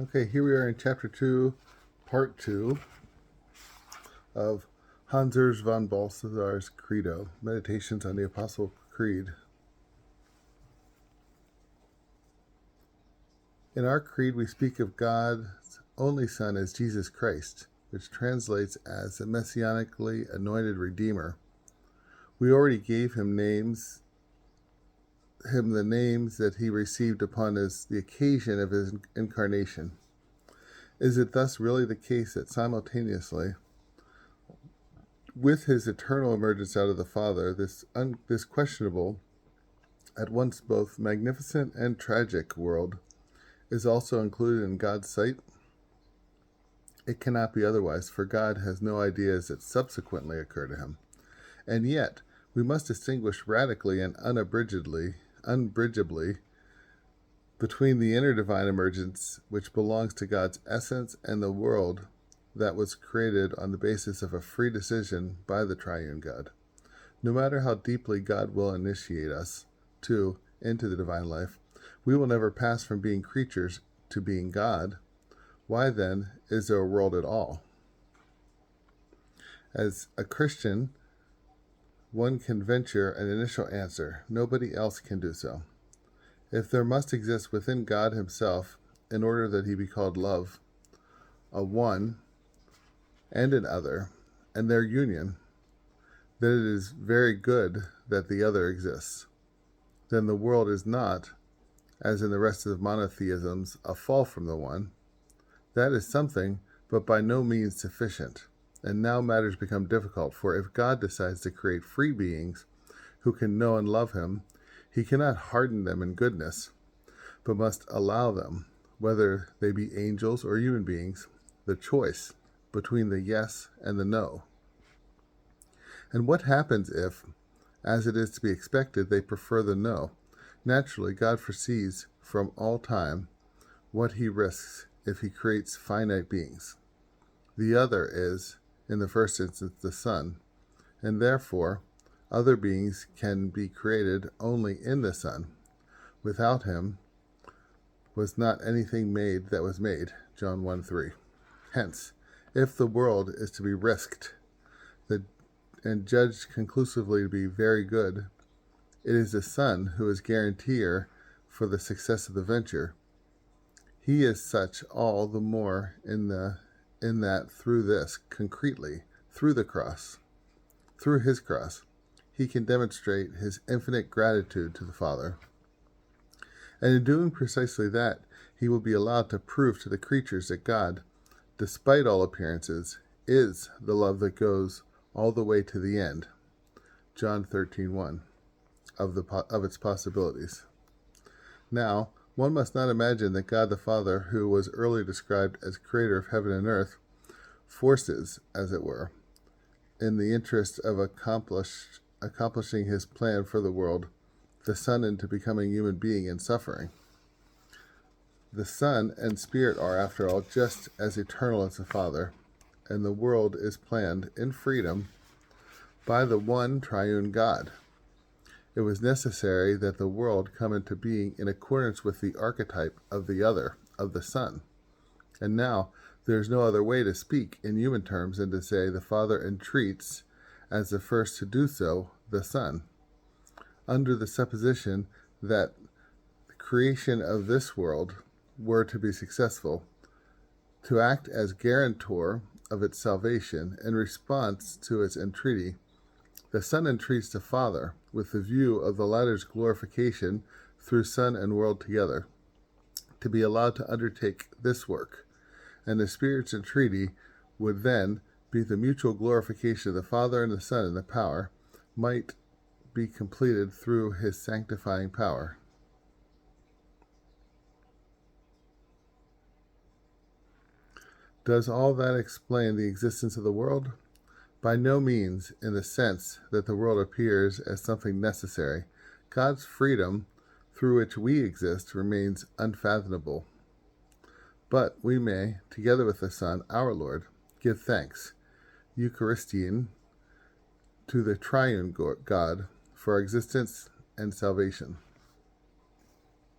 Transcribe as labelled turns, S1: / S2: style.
S1: Okay, here we are in chapter 2, part 2 of Hans Urs von Balthaasar's Credo, Meditations on the Apostle Creed. In our creed, we speak of God's only Son as Jesus Christ, which translates as the messianically anointed Redeemer. We already gave him the names that he received upon the occasion of his incarnation. Is it thus really the case that simultaneously, with his eternal emergence out of the Father, this questionable, at once both magnificent and tragic world is also included in God's sight? It cannot be otherwise, for God has no ideas that subsequently occur to him. And yet, we must distinguish radically and unbridgeably between the inner divine emergence, which belongs to God's essence, and the world that was created on the basis of a free decision by the Triune God. No matter how deeply God will initiate us into the divine life, we will never pass from being creatures to being God. Why then is there a world at all? As a Christian, one can venture an initial answer. Nobody else can do so. If there must exist within God himself, in order that he be called love, a one and an other, and their union, that it is very good that the other exists, then the world is not, as in the rest of the monotheisms, a fall from the one. That is something, but by no means sufficient. And now matters become difficult, for if God decides to create free beings who can know and love him, he cannot harden them in goodness, but must allow them, whether they be angels or human beings, the choice between the yes and the no. And what happens if, as it is to be expected, they prefer the no? Naturally, God foresees from all time what he risks if he creates finite beings. The other is, in the first instance, the Son, and therefore other beings can be created only in the Son. Without him was not anything made that was made, John 1:3. Hence, if the world is to be risked and judged conclusively to be very good, it is the Son who is guarantor for the success of the venture. He is such all the more in that through this, concretely, through his cross, he can demonstrate his infinite gratitude to the Father. And in doing precisely that, he will be allowed to prove to the creatures that God, despite all appearances, is the love that goes all the way to the end, John 13:1, of its possibilities. Now, one must not imagine that God the Father, who was earlier described as creator of heaven and earth, forces, as it were, in the interest of accomplishing his plan for the world, the Son into becoming a human being and suffering. The Son and Spirit are, after all, just as eternal as the Father, and the world is planned in freedom by the one triune God. It was necessary that the world come into being in accordance with the archetype of the other, of the Son. And now, there is no other way to speak in human terms than to say the Father entreats, as the first to do so, the Son, under the supposition that the creation of this world were to be successful, to act as guarantor of its salvation in response to its entreaty. The Son entreats the Father with the view of the latter's glorification through Son and world together, to be allowed to undertake this work, and the Spirit's entreaty would then be the mutual glorification of the Father and the Son, and the power might be completed through his sanctifying power. Does all that explain the existence of the world? By no means in the sense that the world appears as something necessary. God's freedom, through which we exist, remains unfathomable. But we may, together with the Son, our Lord, give thanks, Eucharistian, to the Triune God for our existence and salvation.